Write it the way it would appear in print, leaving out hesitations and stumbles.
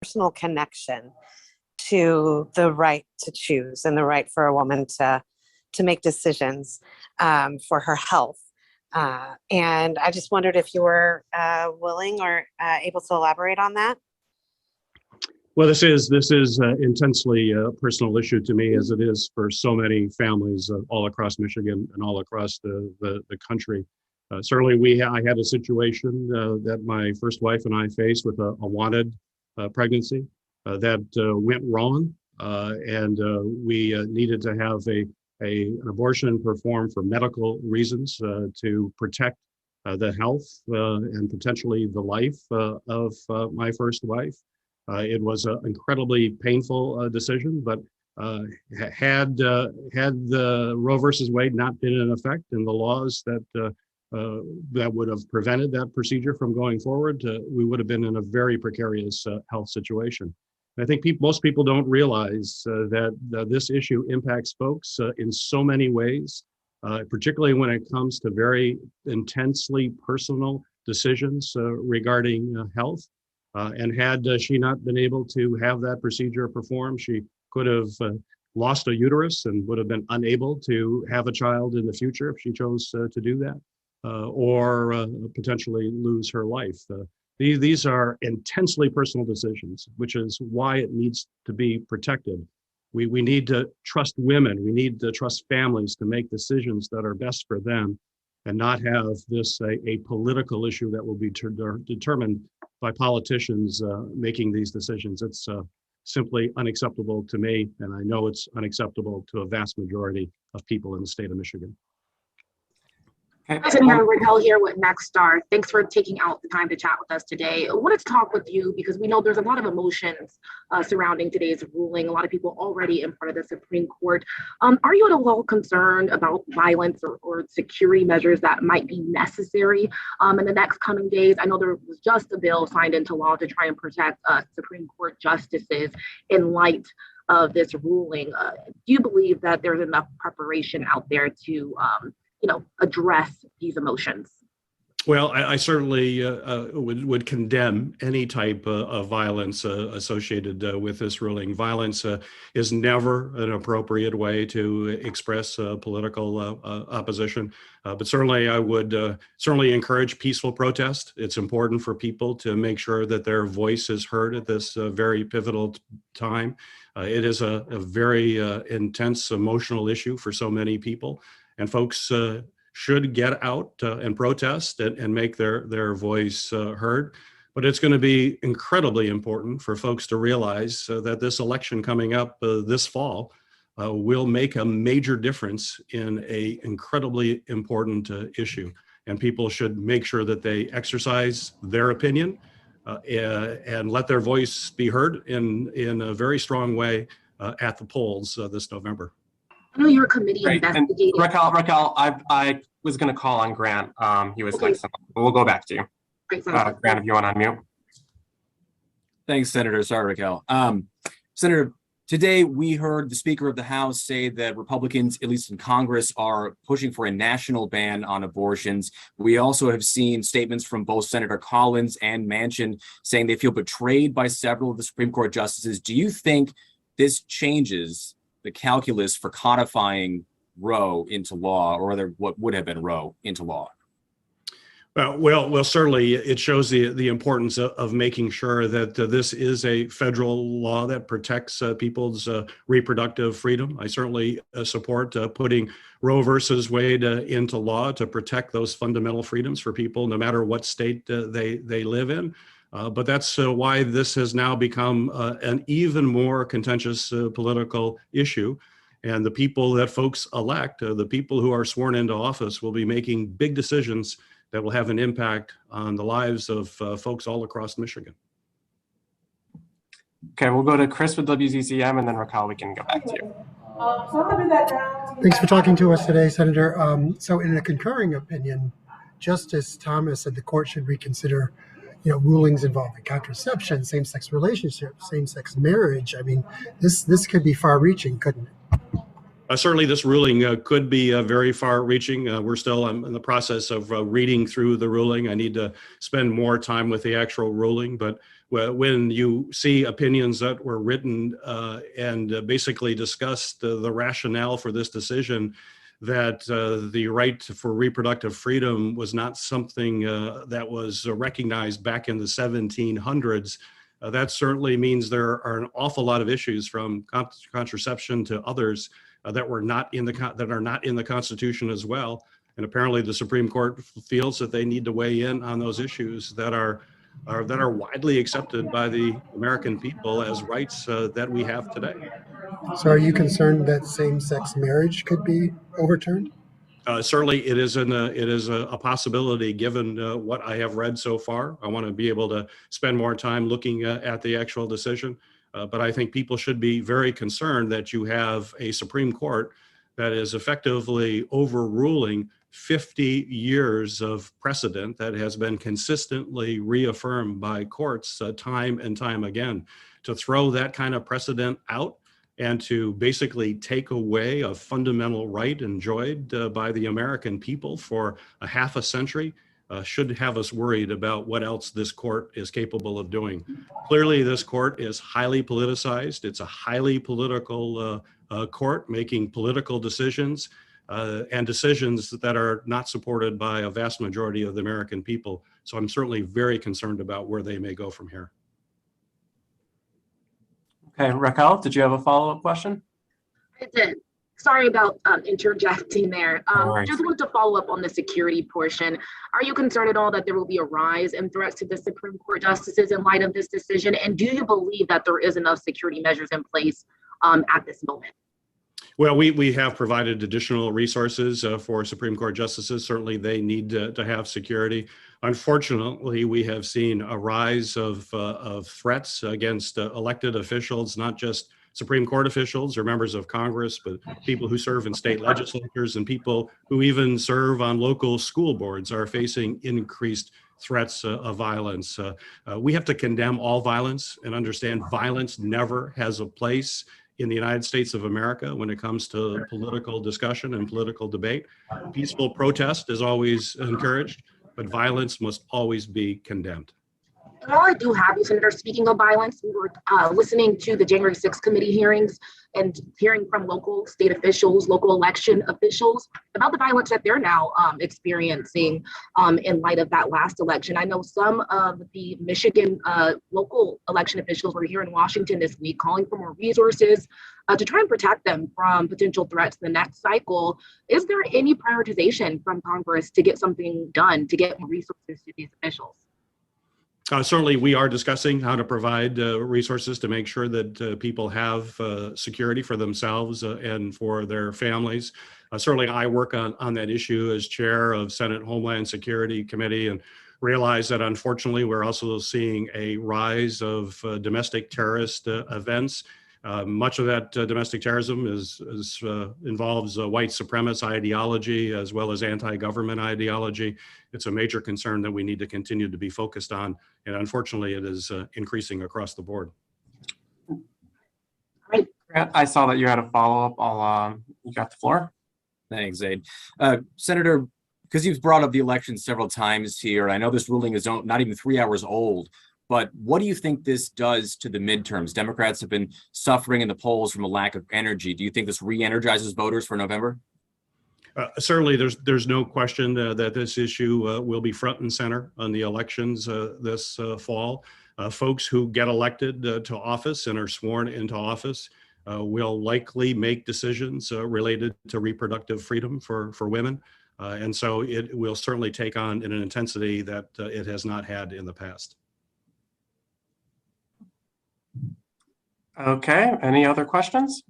personal connection to the right to choose and the right for a woman to make decisions for her health. And I just wondered if you were willing or able to elaborate on that. Well, this is intensely personal issue to me, as it is for so many families all across Michigan and all across the country. Certainly, I had a situation that my first wife and I faced with a wanted pregnancy that went wrong, and we needed to have an abortion performed for medical reasons to protect the health and potentially the life of my first wife. It was an incredibly painful decision, but had the Roe versus Wade not been in effect and the laws that would have prevented that procedure from going forward, we would have been in a very precarious health situation. And I think most people don't realize that this issue impacts folks in so many ways, particularly when it comes to very intensely personal decisions regarding health. And had she not been able to have that procedure performed, she could have lost a uterus and would have been unable to have a child in the future if she chose to do that, or potentially lose her life. These are intensely personal decisions, which is why it needs to be protected. We need to trust women. We need to trust families to make decisions that are best for them, and not have this a political issue that will be determined by politicians making these decisions. It's simply unacceptable to me, and I know it's unacceptable to a vast majority of people in the state of Michigan. Senator Raquel here with Nexstar. Thanks for taking out the time to chat with us today. I wanted to talk with you because we know there's a lot of emotions surrounding today's ruling. A lot of people already in front of the Supreme Court. Are you at all concerned about violence or security measures that might be necessary in the next coming days? I know there was just a bill signed into law to try and protect Supreme Court justices in light of this ruling. Do you believe that there's enough preparation out there to address these emotions? Well, I certainly would condemn any type of violence associated with this ruling. Violence is never an appropriate way to express political opposition. But certainly, I would certainly encourage peaceful protest. It's important for people to make sure that their voice is heard at this very pivotal time. It is a very intense emotional issue for so many people. And folks should get out and protest and make their voice heard. But it's going to be incredibly important for folks to realize that this election coming up this fall will make a major difference in an incredibly important issue. And people should make sure that they exercise their opinion and let their voice be heard in a very strong way at the polls this November. I know your committee investigated. Raquel, I was going to call on Grant. He was next, but we'll go back to you. Great, Grant, if you want to unmute. Thanks, Senator. Sorry, Raquel. Senator, today we heard the Speaker of the House say that Republicans, at least in Congress, are pushing for a national ban on abortions. We also have seen statements from both Senator Collins and Manchin saying they feel betrayed by several of the Supreme Court justices. Do you think this changes the calculus for codifying Roe into law, or rather what would have been Roe into law? Well, certainly it shows the importance of making sure that this is a federal law that protects people's reproductive freedom. I certainly support putting Roe versus Wade into law to protect those fundamental freedoms for people, no matter what state they live in. But that's why this has now become an even more contentious political issue. And the people that folks elect, the people who are sworn into office, will be making big decisions that will have an impact on the lives of folks all across Michigan. Okay, we'll go to Chris with WZZM, and then Raquel, we can go back to you. Thanks for talking to us today, Senator. So in a concurring opinion, Justice Thomas said the court should reconsider rulings involving contraception, same-sex relationships, same-sex marriage. I mean, this could be far-reaching, couldn't it? Certainly, this ruling could be very far-reaching. We're still in the process of reading through the ruling. I need to spend more time with the actual ruling, but when you see opinions that were written and basically discussed the rationale for this decision, that the right for reproductive freedom was not something that was recognized back in the 1700s, that certainly means there are an awful lot of issues from contraception to others that are not in the Constitution as well. And apparently the Supreme Court feels that they need to weigh in on those issues that are widely accepted by the American people as rights that we have today. So are you concerned that same-sex marriage could be overturned? Certainly, it is a possibility given what I have read so far. I want to be able to spend more time looking at the actual decision, but I think people should be very concerned that you have a Supreme Court that is effectively overruling 50 years of precedent that has been consistently reaffirmed by courts time and time again. To throw that kind of precedent out and to basically take away a fundamental right enjoyed by the American people for a half a century should have us worried about what else this court is capable of doing. Clearly, this court is highly politicized. It's a highly political court making political decisions and decisions that are not supported by a vast majority of the American people. So I'm certainly very concerned about where they may go from here. Okay, Raquel, did you have a follow-up question? I did. Sorry about interjecting there. No worries. Just wanted to follow up on the security portion. Are you concerned at all that there will be a rise in threats to the Supreme Court justices in light of this decision? And do you believe that there is enough security measures in place at this moment? Well, we have provided additional resources for Supreme Court justices. Certainly, they need to have security. Unfortunately, we have seen a rise of threats against elected officials, not just Supreme Court officials or members of Congress, but people who serve in state legislatures and people who even serve on local school boards are facing increased threats of violence. We have to condemn all violence and understand violence never has a place in the United States of America when it comes to political discussion and political debate. Peaceful protest is always encouraged, but violence must always be condemned. And while I do have you, Senator, speaking of violence, we were listening to the January 6th committee hearings and hearing from local state officials, local election officials about the violence that they're now experiencing in light of that last election. I know some of the Michigan local election officials were here in Washington this week calling for more resources to try and protect them from potential threats in the next cycle. Is there any prioritization from Congress to get something done, to get more resources to these officials? Certainly, we are discussing how to provide resources to make sure that people have security for themselves and for their families. Certainly, I work on that issue as chair of Senate Homeland Security Committee and realize that unfortunately, we're also seeing a rise of domestic terrorist events. Much of that domestic terrorism involves white supremacist ideology as well as anti-government ideology. It's a major concern that we need to continue to be focused on, and unfortunately, it is increasing across the board. Great. Grant, I saw that you had a follow-up. You got the floor. Thanks, Zaid. Senator, because you've brought up the election several times here, I know this ruling is not even 3 hours old, but what do you think this does to the midterms? Democrats have been suffering in the polls from a lack of energy. Do you think this re-energizes voters for November? Certainly, there's no question that this issue will be front and center on the elections this fall. Folks who get elected to office and are sworn into office will likely make decisions related to reproductive freedom for women. And so it will certainly take on an intensity that it has not had in the past. Okay, any other questions?